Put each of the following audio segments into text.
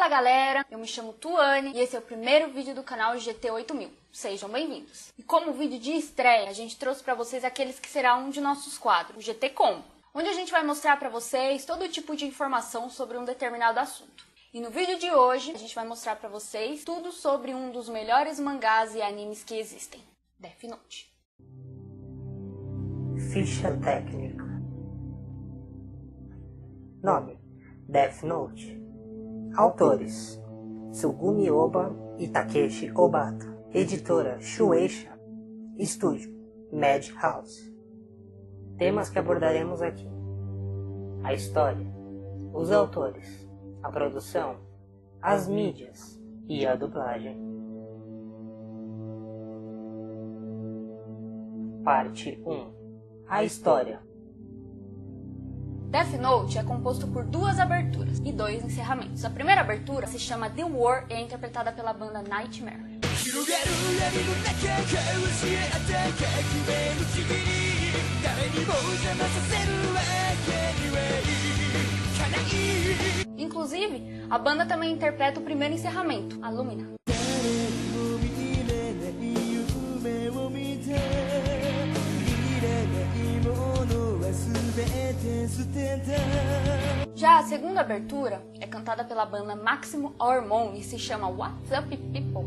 Fala galera, eu me chamo Tuane e esse é o primeiro vídeo do canal GT8000. Sejam bem-vindos. E como vídeo de estreia, a gente trouxe para vocês aqueles que será um de nossos quadros, o GT Combo, onde a gente vai mostrar para vocês todo tipo de informação sobre um determinado assunto. E no vídeo de hoje, a gente vai mostrar para vocês tudo sobre um dos melhores mangás e animes que existem, Death Note. Ficha técnica. Nome: Death Note. Autores: Tsugumi Ohba e Takeshi Obata. Editora: Shueisha. Estúdio: Madhouse. Temas que abordaremos aqui: a história, os autores, a produção, as mídias e a dublagem. Parte 1. A história. Death Note é composto por duas aberturas e dois encerramentos. A primeira abertura se chama The War e é interpretada pela banda Nightmare. Inclusive, a banda também interpreta o primeiro encerramento, a Lumina. Já a segunda abertura é cantada pela banda Maximum Hormone e se chama What's Up People.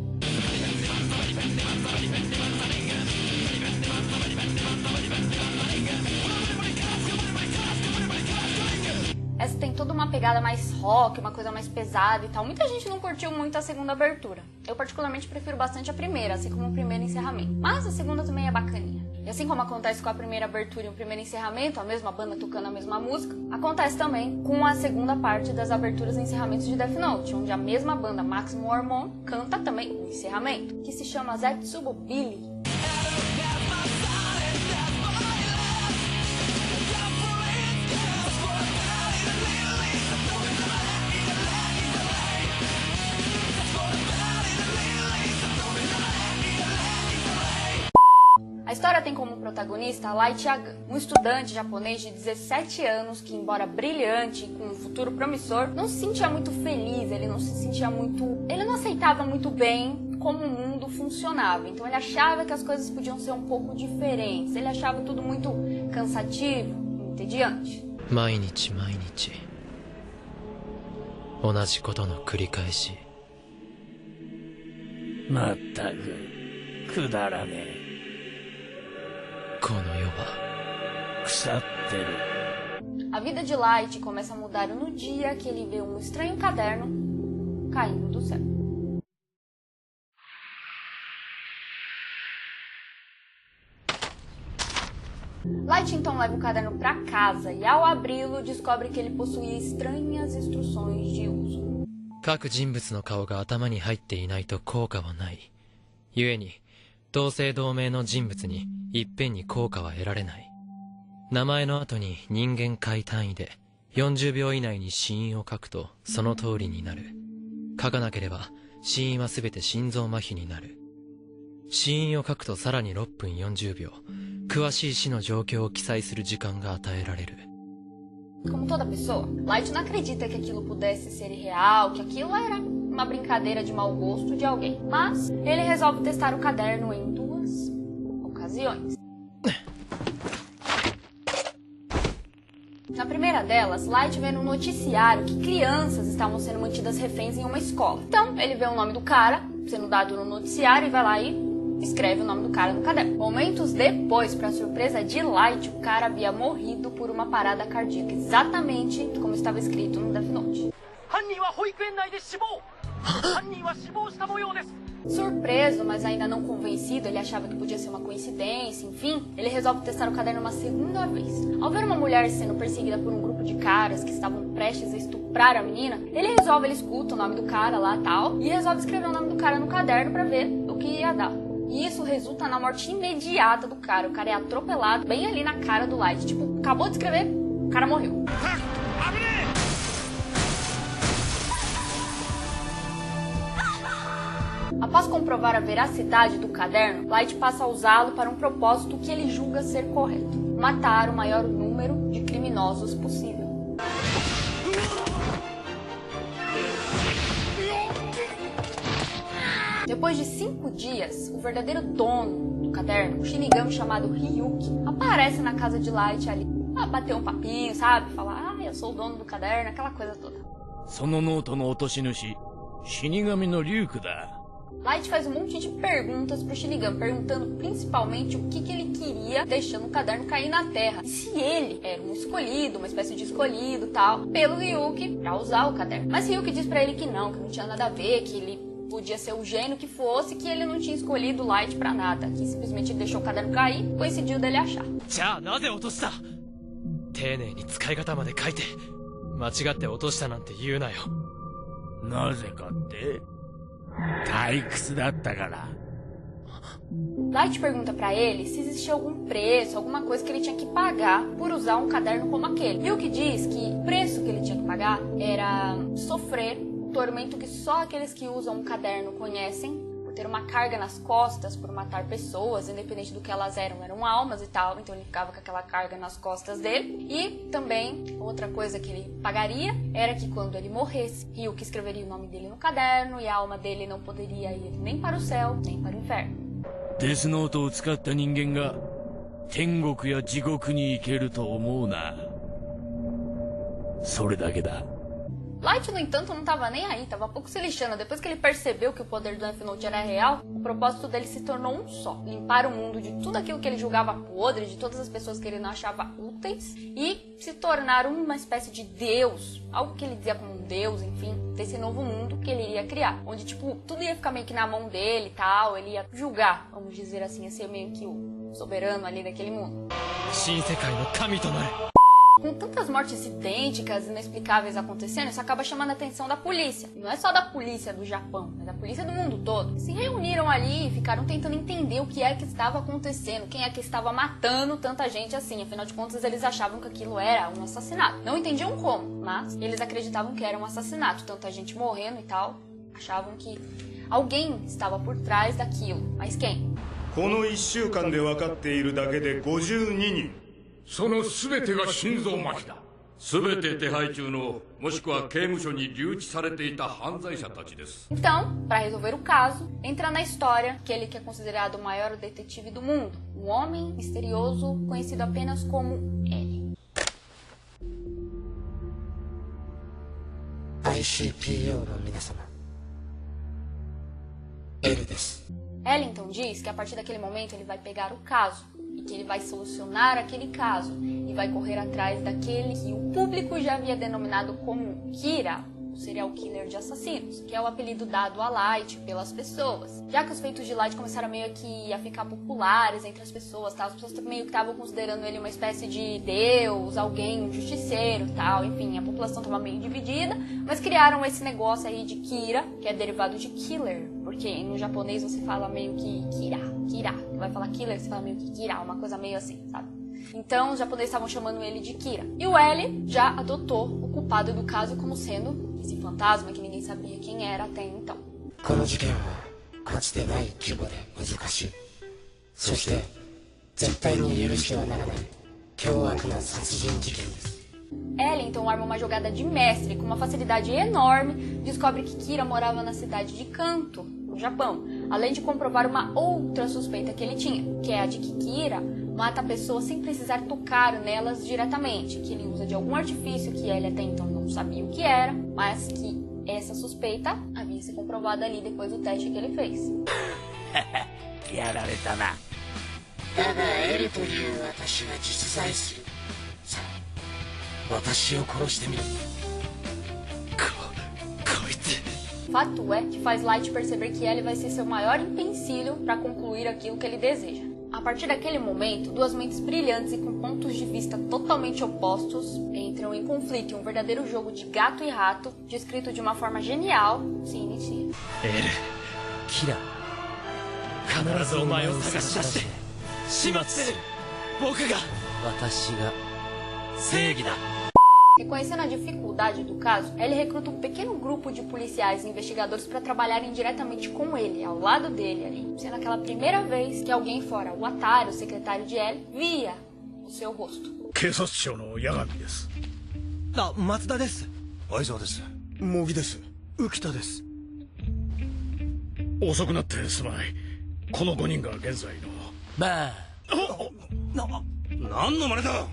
Essa tem toda uma pegada mais rock, uma coisa mais pesada e tal. Muita gente não curtiu muito a segunda abertura. Eu particularmente prefiro bastante a primeira, assim como o primeiro encerramento. Mas a segunda também é bacaninha. E assim como acontece com a primeira abertura e o primeiro encerramento, a mesma banda tocando a mesma música, acontece também com a segunda parte das aberturas e encerramentos de Death Note, onde a mesma banda Maximum Hormone canta também o encerramento, que se chama Zetsubo Billy. A história tem como protagonista Light Yagami, um estudante japonês de 17 anos que, embora brilhante e com um futuro promissor, não se sentia muito feliz, ele não aceitava muito bem como o mundo funcionava. Então ele achava que as coisas podiam ser um pouco diferentes, ele achava tudo muito cansativo e entediante. 毎日毎日同じことの繰り返し。まったくくだらねえ。 この世は 腐ってる。 A vida de Light começa a mudar no dia que ele vê um estranho caderno caindo do céu. Light então leva o caderno para casa e, ao abri-lo, descobre que ele possuía estranhas instruções de uso. 各人物の顔が頭に入っていないと効果はない。故に 同姓同名の人物にいっぺんに効果は得られない。名前の後に人間界単位で40秒以内に死因を書くとその通りになる。書かなければ死因はすべて心臓麻痺になる。死因を書くとさらに6分40秒。詳しい死の状況を記載する時間が与えられる。 Como toda pessoa, Light não acredita que aquilo pudesse ser real, que aquilo era uma brincadeira de mau gosto de alguém. Mas ele resolve testar o caderno em duas ocasiões. Na primeira delas, Light vê no noticiário que crianças estavam sendo mantidas reféns em uma escola. Então, ele vê o nome do cara sendo dado no noticiário e vai lá e escreve o nome do cara no caderno. Momentos depois, para surpresa de Light, o cara havia morrido por uma parada cardíaca, exatamente como estava escrito no Death Note. Surpreso, mas ainda não convencido, ele achava que podia ser uma coincidência, enfim, ele resolve testar o caderno uma segunda vez. Ao ver uma mulher sendo perseguida por um grupo de caras que estavam prestes a estuprar a menina, ele escuta o nome do cara lá tal, e resolve escrever o nome do cara no caderno para ver o que ia dar. E isso resulta na morte imediata do cara. O cara é atropelado bem ali na cara do Light. Tipo, acabou de escrever, o cara morreu. Após comprovar a veracidade do caderno, Light passa a usá-lo para um propósito que ele julga ser correto: matar o maior número de criminosos possível. Depois de 5 dias, o verdadeiro dono do caderno, um Shinigami chamado Ryuki, aparece na casa de Light ali, a bater um papinho, sabe? Falar, eu sou o dono do caderno, aquela coisa toda. そのノートの落とし主、死神のリュウクだ。 Light faz um monte de perguntas pro Shinigami, perguntando principalmente o que ele queria, deixando o caderno cair na terra. E se ele era um escolhido, uma espécie de escolhido tal, pelo Ryuki pra usar o caderno. Mas Ryuki diz pra ele que não tinha nada a ver, que ele podia ser o gênio que fosse, que ele não tinha escolhido Light pra nada, que simplesmente ele deixou o caderno cair, coincidiu dele achar. じゃあなぜ落とした？丁寧に使い方まで書いて間違って落としたなんて言うなよ。なぜかって？退屈だったから。 Light pergunta pra ele se existia algum preço, alguma coisa que ele tinha que pagar por usar um caderno como aquele. Ryuki diz que o preço que ele tinha que pagar era sofrer o tormento que só aqueles que usam um caderno conhecem, por ter uma carga nas costas, por matar pessoas, independente do que elas eram almas e tal, então ele ficava com aquela carga nas costas dele. E também, outra coisa que ele pagaria era que quando ele morresse, Ryuki escreveria o nome dele no caderno e a alma dele não poderia ir nem para o céu, nem para o inferno. デスノートを使った人間が天国や地獄に行けると思うな。それだけだ。 Light, no entanto, não estava nem aí, estava pouco se lixando. Depois que ele percebeu que o poder do Death Note era real, o propósito dele se tornou um só: limpar o mundo de tudo aquilo que ele julgava podre, de todas as pessoas que ele não achava úteis, e se tornar uma espécie de deus, algo que ele dizia como um deus, enfim, desse novo mundo que ele iria criar, onde tipo tudo ia ficar meio que na mão dele e tal, ele ia julgar, vamos dizer assim, ia ser meio que o soberano ali daquele mundo. 新世界の神となれ。 Com tantas mortes idênticas, inexplicáveis acontecendo, isso acaba chamando a atenção da polícia. E não é só da polícia do Japão, mas da polícia do mundo todo. Se reuniram ali e ficaram tentando entender o que é que estava acontecendo, quem é que estava matando tanta gente assim. Afinal de contas, eles achavam que aquilo era um assassinato. Não entendiam como, mas eles acreditavam que era um assassinato. Tanta gente morrendo e tal, achavam que alguém estava por trás daquilo. Mas quem? この1週間で分かっているだけで52人。 その全てが心臓麻痺だ。全て手配中の、もしくは刑務所に留置されていた犯罪者たちです。 Então, para resolver o caso, entra na história aquele que é considerado o maior detetive do mundo, um homem misterioso conhecido apenas como L. ICPO の皆様、L です。 L então diz que a partir daquele momento ele vai pegar o caso e que ele vai solucionar aquele caso e vai correr atrás daquele que o público já havia denominado como Kira, o serial killer de assassinos, que é o apelido dado a Light pelas pessoas. Já que os feitos de Light começaram meio que a ficar populares entre as pessoas, tal, as pessoas meio que estavam considerando ele uma espécie de deus, alguém, um justiceiro, tal, enfim, a população estava meio dividida, mas criaram esse negócio aí de Kira, que é derivado de killer, porque no japonês você fala meio que Kira, vai falar killer, você fala meio que Kira, uma coisa meio assim, sabe? Então os japoneses estavam chamando ele de Kira. E o L já adotou o culpado do caso como sendo esse fantasma que ninguém sabia quem era até então. この事件はかつてない規模で難しい。そして絶対に許してはならない凶悪な殺人事件です。 L então arma uma jogada de mestre com uma facilidade enorme, descobre que Kira morava na cidade de Kanto, no Japão, além de comprovar uma outra suspeita que ele tinha, que é a de que Kira mata pessoas sem precisar tocar nelas diretamente, que ele usa de algum artifício que ele até então não sabia o que era, mas que essa suspeita havia se comprovado ali depois do teste que ele fez. やられたな。だがエルという私は実在する。さあ、私を殺してみる。こいつ。 Fato é que faz Light perceber que ele vai ser seu maior empecilho para concluir aquilo que ele deseja. A partir daquele momento, duas mentes brilhantes e com pontos de vista totalmente opostos entram em conflito e um verdadeiro jogo de gato e rato, descrito de uma forma genial, se inicia. キラ、必ずお前を探し出して始末する。僕が、私が正義だ。 Reconhecendo a dificuldade do caso, ele recruta um pequeno grupo de policiais e investigadores para trabalharem diretamente com ele, ao lado dele ali, sendo aquela primeira vez que alguém fora o Atari, o secretário de L, via o seu rosto. 警察庁の八神です。あ、松田です。相沢です。茂木です。浮田です。遅くなってすまない。この5人が現在の。まあ。何の真似だ。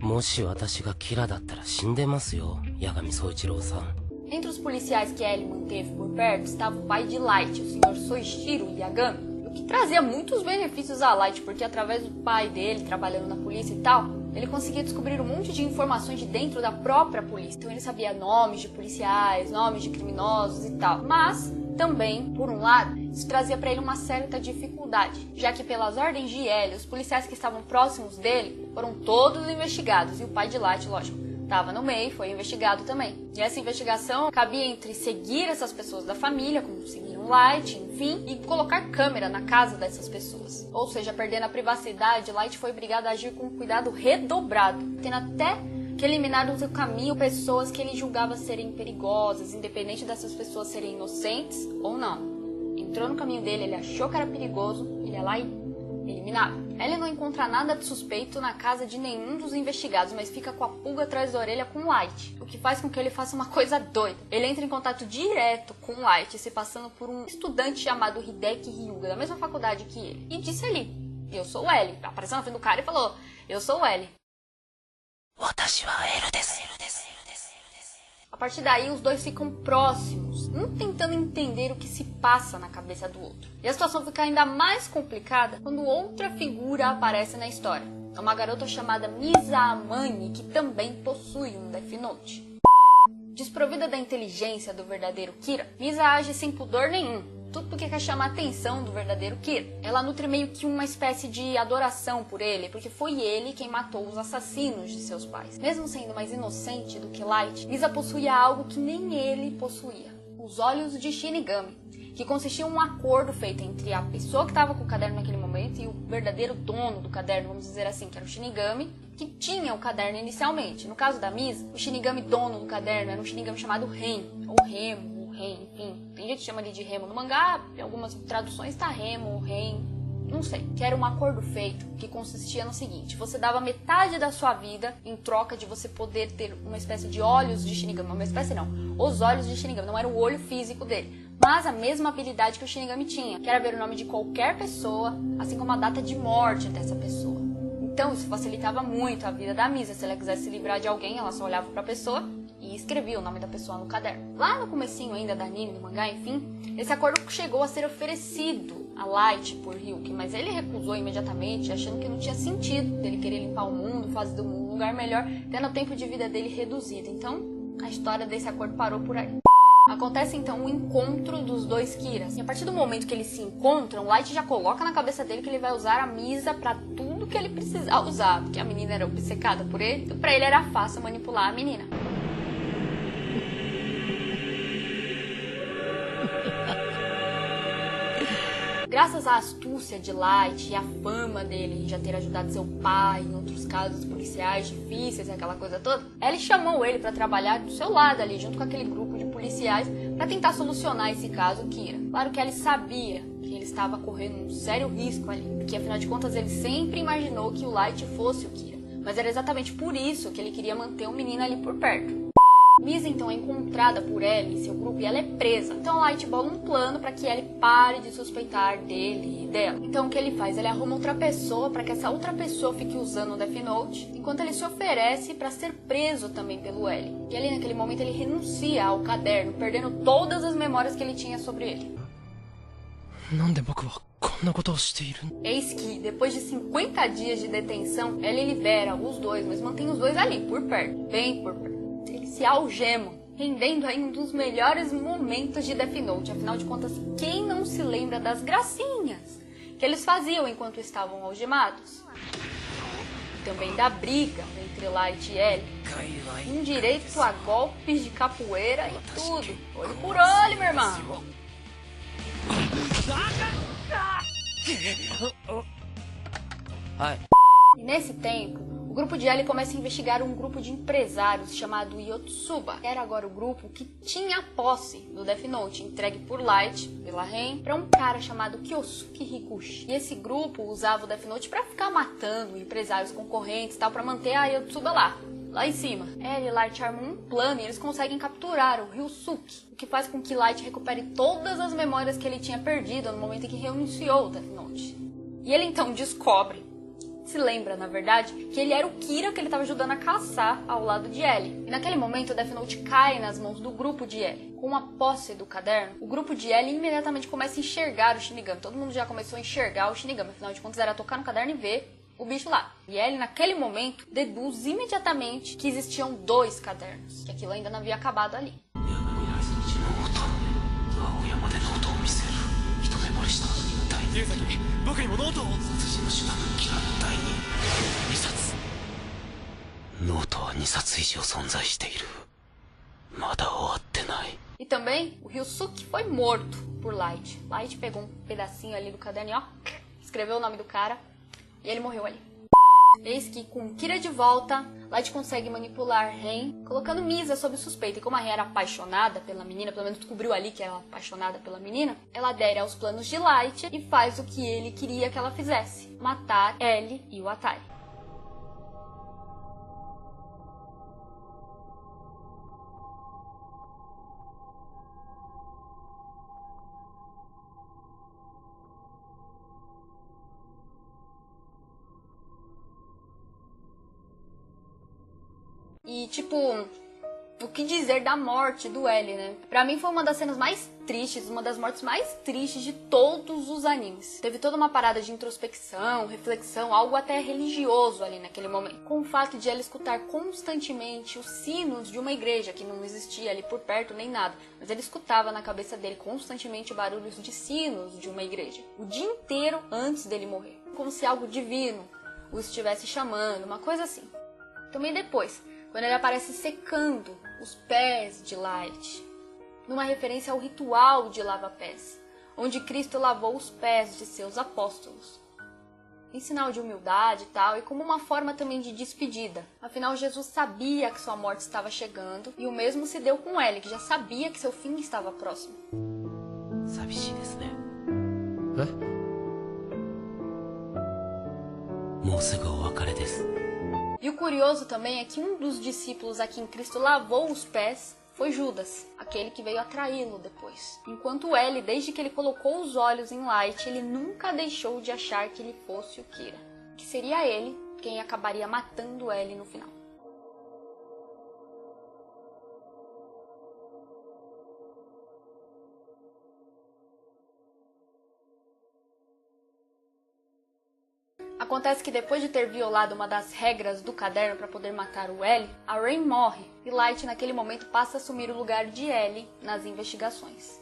もし私がキラだったら死んでますよ、八神宗一郎さん。Entre os policiais que Ellie manteve por perto estava o pai de Light, o Sr. Soichiro Yagami, o que trazia muitos benefícios a Light, porque através do pai dele, trabalhando na polícia e tal, ele conseguia descobrir um monte de informações de dentro da própria polícia. Então ele sabia nomes de policiais, nomes de criminosos e tal. Mas também, por um lado, isso trazia para ele uma certa dificuldade, já que pelas ordens de Ellie, os policiais que estavam próximos dele foram todos investigados, e o pai de Light, lógico, estava no meio, foi investigado também. E essa investigação cabia entre seguir essas pessoas da família, como seguiram Light, enfim, e colocar câmera na casa dessas pessoas. Ou seja, perdendo a privacidade, Light foi obrigado a agir com cuidado redobrado, tendo até que eliminar do seu caminho pessoas que ele julgava serem perigosas, independente dessas pessoas serem inocentes ou não. Entrou no caminho dele, ele achou que era perigoso, ele ia lá e eliminava. Ellie não encontra nada de suspeito na casa de nenhum dos investigados, mas fica com a pulga atrás da orelha com Light, o que faz com que ele faça uma coisa doida. Ele entra em contato direto com Light, se passando por um estudante chamado Hideki Hyuga, da mesma faculdade que ele, e disse ali: eu sou Ellie. Apareceu na frente do cara e falou: eu sou Ellie. A partir daí, os dois ficam próximos, um tentando entender o que se passa na cabeça do outro. E a situação fica ainda mais complicada quando outra figura aparece na história. É uma garota chamada Misa Amane, que também possui um Death Note. Desprovida da inteligência do verdadeiro Kira, Misa age sem pudor nenhum. Tudo porque quer chamar a atenção do verdadeiro Kira. Ela nutre meio que uma espécie de adoração por ele, porque foi ele quem matou os assassinos de seus pais. Mesmo sendo mais inocente do que Light, Misa possuía algo que nem ele possuía: os olhos de Shinigami, que consistiam em um acordo feito entre a pessoa que estava com o caderno naquele momento e o verdadeiro dono do caderno, vamos dizer assim, que era o Shinigami, que tinha o caderno inicialmente. No caso da Misa, o Shinigami dono do caderno era um Shinigami chamado Ren, ou Remo, enfim, tem gente que chama ele de Remo no mangá, em algumas traduções tá Remo, Ren, não sei. Que era um acordo feito que consistia no seguinte: você dava metade da sua vida em troca de você poder ter uma espécie de olhos de Shinigami. Uma espécie não, os olhos de Shinigami, não era o olho físico dele, mas a mesma habilidade que o Shinigami tinha, que era ver o nome de qualquer pessoa, assim como a data de morte dessa pessoa. Então isso facilitava muito a vida da Misa. Se ela quisesse se livrar de alguém, ela só olhava pra pessoa e escrevia o nome da pessoa no caderno. Lá no comecinho ainda da anime, do mangá, enfim, esse acordo chegou a ser oferecido a Light por Ryuki, mas ele recusou imediatamente, achando que não tinha sentido dele querer limpar o mundo, fazer do mundo um lugar melhor, tendo o tempo de vida dele reduzido. Então, a história desse acordo parou por aí. Acontece então o encontro dos dois Kiras. E a partir do momento que eles se encontram, Light já coloca na cabeça dele que ele vai usar a Misa pra tudo que ele precisar usar, porque a menina era obcecada por ele, então pra ele era fácil manipular a menina. Graças à astúcia de Light e à fama dele em já ter ajudado seu pai em outros casos policiais difíceis, aquela coisa toda, Ellie chamou ele para trabalhar do seu lado ali, junto com aquele grupo de policiais, para tentar solucionar esse caso Kira. Claro que Ellie sabia que ele estava correndo um sério risco ali, porque afinal de contas ele sempre imaginou que o Light fosse o Kira, mas era exatamente por isso que ele queria manter o menino ali por perto. Misa então é encontrada por Ellie e seu grupo e ela é presa. Então Light bola um plano para que Ellie pare de suspeitar dele e dela. Então o que ele faz? Ele arruma outra pessoa para que essa outra pessoa fique usando o Death Note, enquanto ele se oferece para ser preso também pelo Ellie. E ali naquele momento ele renuncia ao caderno, perdendo todas as memórias que ele tinha sobre ele. Eis que, depois de 50 dias de detenção, Ellie libera os dois, mas mantém os dois ali, por perto, bem por perto. Eles se algemam, rendendo aí um dos melhores momentos de Death Note. Afinal de contas, quem não se lembra das gracinhas que eles faziam enquanto estavam algemados? Também da briga entre Light e Ellie, com direito a golpes de capoeira e tudo. Olho por olho, meu irmão. E nesse tempo, o grupo de Ellie começa a investigar um grupo de empresários chamado Yotsuba. Era agora o grupo que tinha a posse do Death Note, entregue por Light, pela Ren, para um cara chamado Kyosuke Higuchi. E esse grupo usava o Death Note para ficar matando empresários concorrentes e tal, para manter a Yotsuba lá. Lá em cima, L e Light armam um plano e eles conseguem capturar o Ryusuke, o que faz com que Light recupere todas as memórias que ele tinha perdido no momento em que reiniciou o Death Note. E ele então descobre, se lembra na verdade, que ele era o Kira que ele estava ajudando a caçar ao lado de L. E naquele momento o Death Note cai nas mãos do grupo de L. Com a posse do caderno, o grupo de L imediatamente começa a enxergar o Shinigami. Todo mundo já começou a enxergar o Shinigami, afinal de contas era tocar no caderno e ver o bicho lá. E L, naquele momento, deduz imediatamente que existiam 2 cadernos, que aquilo ainda não havia acabado ali. E também, o Ryusuke foi morto por Light. Light pegou um pedacinho ali do caderno e ó, escreveu o nome do cara. E ele morreu ali. Eis que, com Kira de volta, Light consegue manipular Ren, colocando Misa sob suspeita. E como a Ren era apaixonada pela menina, pelo menos descobriu ali que era apaixonada pela menina, ela adere aos planos de Light e faz o que ele queria que ela fizesse: matar L e o Atari. E, tipo, o que dizer da morte do L, né? Pra mim foi uma das cenas mais tristes, uma das mortes mais tristes de todos os animes. Teve toda uma parada de introspecção, reflexão, algo até religioso ali naquele momento. Com o fato de ela escutar constantemente os sinos de uma igreja, que não existia ali por perto nem nada. Mas ele escutava na cabeça dele constantemente barulhos de sinos de uma igreja. O dia inteiro antes dele morrer. Como se algo divino o estivesse chamando, uma coisa assim. Também depois, quando ele aparece secando os pés de Light, numa referência ao ritual de lava-pés, onde Cristo lavou os pés de seus apóstolos, em sinal de humildade e tal, e como uma forma também de despedida. Afinal, Jesus sabia que sua morte estava chegando, e o mesmo se deu com ele, que já sabia que seu fim estava próximo. E o curioso também é que um dos discípulos a quem Cristo lavou os pés foi Judas, aquele que veio atraí-lo depois. Enquanto L, desde que ele colocou os olhos em Light, ele nunca deixou de achar que ele fosse o Kira, que seria ele quem acabaria matando L no final. Acontece que depois de ter violado uma das regras do caderno para poder matar o L, a Ren morre e Light naquele momento passa a assumir o lugar de L nas investigações.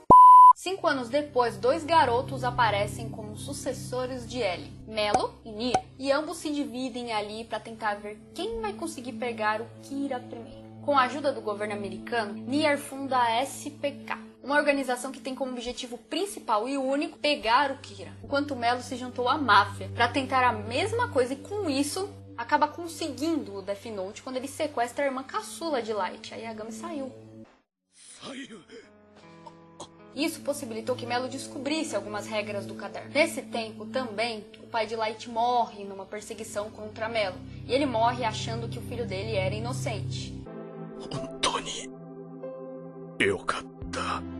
5 anos depois, 2 garotos aparecem como sucessores de L, Melo e Nier, e ambos se dividem ali para tentar ver quem vai conseguir pegar o Kira primeiro. Com a ajuda do governo americano, Nier funda a SPK, uma organização que tem como objetivo principal e único pegar o Kira, enquanto Melo se juntou à máfia para tentar a mesma coisa e com isso acaba conseguindo o Death Note quando ele sequestra a irmã caçula de Light, a Yagami saiu. Isso possibilitou que Melo descobrisse algumas regras do caderno. Nesse tempo também, o pai de Light morre numa perseguição contra Melo, e ele morre achando que o filho dele era inocente.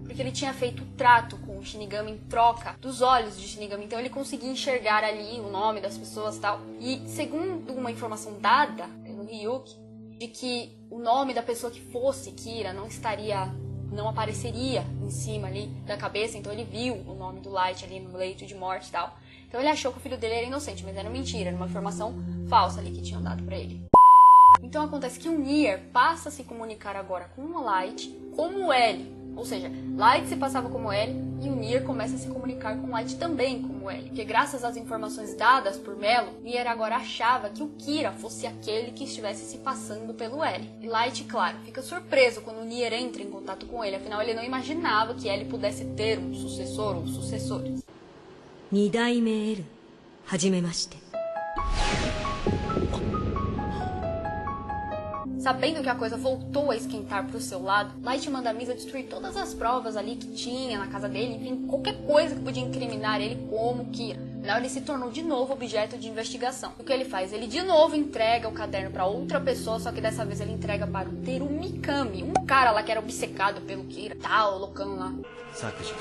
Porque ele tinha feito trato com o Shinigami em troca dos olhos de Shinigami, então ele conseguia enxergar ali o nome das pessoas e tal. E segundo uma informação dada pelo Ryuki, de que o nome da pessoa que fosse Kira não apareceria em cima ali da cabeça, então ele viu o nome do Light ali no leito de morte e tal. Então ele achou que o filho dele era inocente, mas era mentira, era uma informação falsa ali que tinham dado pra ele. Então acontece que o Nier passa a se comunicar agora com o Light como o L. Ou seja, Light se passava como L e o Nier começa a se comunicar com Light também como L. Porque graças às informações dadas por Melo, Nier agora achava que o Kira fosse aquele que estivesse se passando pelo L. E Light, claro, fica surpreso quando o Nier entra em contato com ele. Afinal, ele não imaginava que L pudesse ter um sucessor ou sucessores. 2代目 L はじめまして Sabendo que a coisa voltou a esquentar pro seu lado, Light manda a Misa destruir todas as provas ali que tinha na casa dele, enfim, qualquer coisa que podia incriminar ele como Kira. Não, ele se tornou de novo objeto de investigação. O que ele faz? Ele de novo entrega o caderno para outra pessoa, só que dessa vez ele entrega para o Teru Mikami, um cara lá que era obcecado pelo Kira, tal, loucão lá. Sakujo.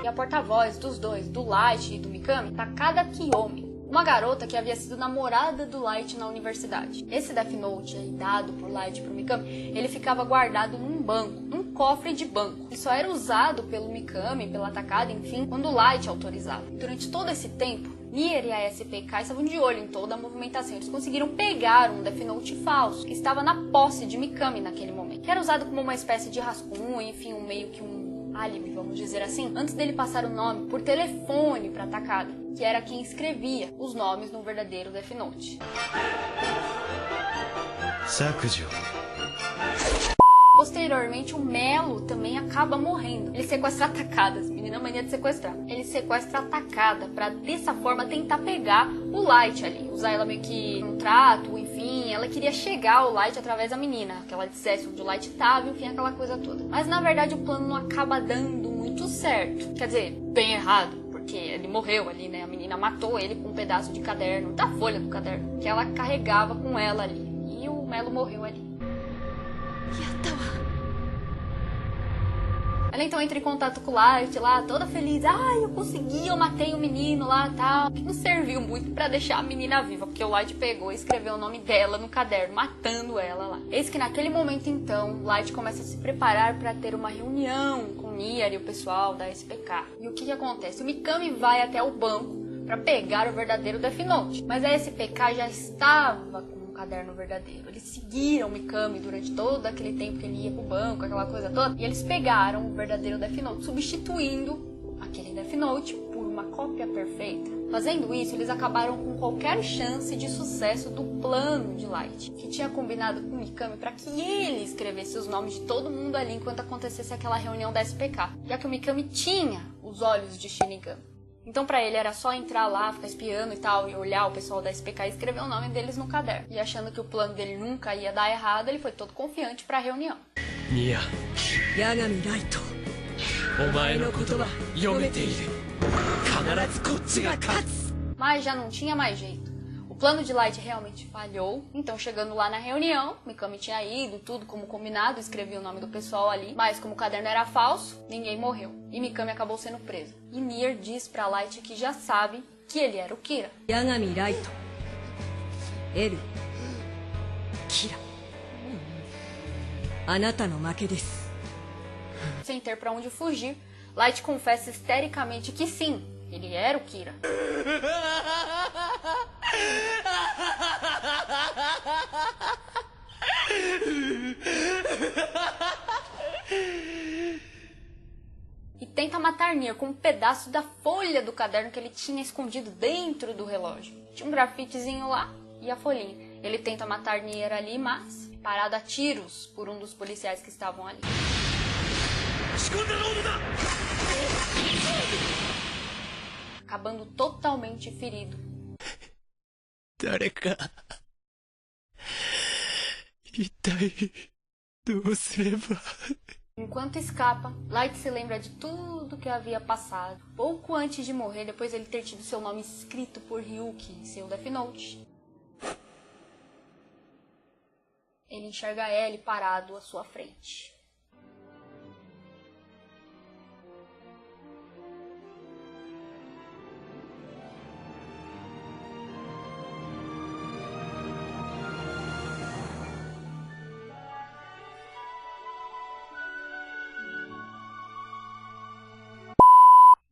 E a porta-voz dos dois, do Light e do Mikami, Takada Kiyomi, uma garota que havia sido namorada do Light na universidade. Esse Death Note aí, dado por Light pro Mikami, ele ficava guardado num banco, num cofre de banco. E só era usado pelo Mikami, pela Takada, enfim, quando o Light autorizava. Durante todo esse tempo, Nier e a SPK estavam de olho em toda a movimentação. Eles conseguiram pegar um Death Note falso, que estava na posse de Mikami naquele momento, que era usado como uma espécie de rascunho, enfim, meio que um álibi, vamos dizer assim, antes dele passar o nome por telefone para Takada, que era quem escrevia os nomes no verdadeiro Death Note. Sakujo. Posteriormente, o Melo também acaba morrendo. Ele sequestra a Takada, as meninas mania de sequestrar. Ele sequestra a Takada pra, dessa forma, tentar pegar o Light ali. Usar ela meio que num trato, enfim. Ela queria chegar ao Light através da menina. Que ela dissesse onde o Light estava, enfim, aquela coisa toda. Mas, na verdade, o plano não acaba dando muito certo. Quer dizer, bem errado. Porque ele morreu ali, né? A menina matou ele com um pedaço de caderno, da folha do caderno, que ela carregava com ela ali. E o Melo morreu ali. Ela então entra em contato com o Light lá, toda feliz. Ai, eu consegui, eu matei o menino lá e tal. Que não serviu muito pra deixar a menina viva, porque o Light pegou e escreveu o nome dela no caderno, matando ela lá. Eis que naquele momento então, Light começa a se preparar pra ter uma reunião com Nier e o pessoal da SPK. E o que acontece? O Mikami vai até o banco pra pegar o verdadeiro Death Note. Mas a SPK já estava com caderno verdadeiro. Eles seguiram Mikami durante todo aquele tempo que ele ia pro banco, aquela coisa toda, e eles pegaram o verdadeiro Death Note, substituindo aquele Death Note por uma cópia perfeita. Fazendo isso, eles acabaram com qualquer chance de sucesso do plano de Light, que tinha combinado com Mikami para que ele escrevesse os nomes de todo mundo ali enquanto acontecesse aquela reunião da SPK, já que o Mikami tinha os olhos de Shinigami. Então pra ele era só entrar lá, ficar espiando e tal, e olhar o pessoal da SPK e escrever o nome deles no caderno. E achando que o plano dele nunca ia dar errado, ele foi todo confiante pra reunião. Nia, Yagami Light. お前の言葉読めている。必ずこっちが勝つ。 Mas já não tinha mais jeito. O plano de Light realmente falhou, então chegando lá na reunião, Mikami tinha ido, tudo como combinado, escrevia o nome do pessoal ali, mas como o caderno era falso, ninguém morreu. E Mikami acabou sendo preso. E Nier diz pra Light que já sabe que ele era o Kira. Yagami Light. L. Kira. Anata no make desu. Sem ter pra onde fugir, Light confessa histericamente que sim, ele era o Kira. E tenta matar Nier com um pedaço da folha do caderno que ele tinha escondido dentro do relógio. Tinha um grafitezinho lá e a folhinha. Ele tenta matar Nier ali, mas é parado a tiros por um dos policiais que estavam ali. Acabando totalmente ferido. 誰か一体どうすれば。 Enquanto escapa, Light se lembra de tudo que havia passado. Pouco antes de morrer, depois de ele ter tido seu nome escrito por Ryuki em seu Death Note, ele enxerga L parado à sua frente.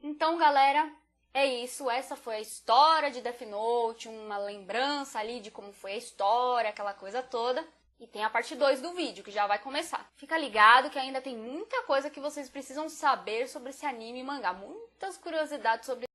Então, galera, é isso. Essa foi a história de Death Note, uma lembrança ali de como foi a história, aquela coisa toda. E tem a parte 2 do vídeo, que já vai começar. Fica ligado que ainda tem muita coisa que vocês precisam saber sobre esse anime e mangá. Muitas curiosidades sobre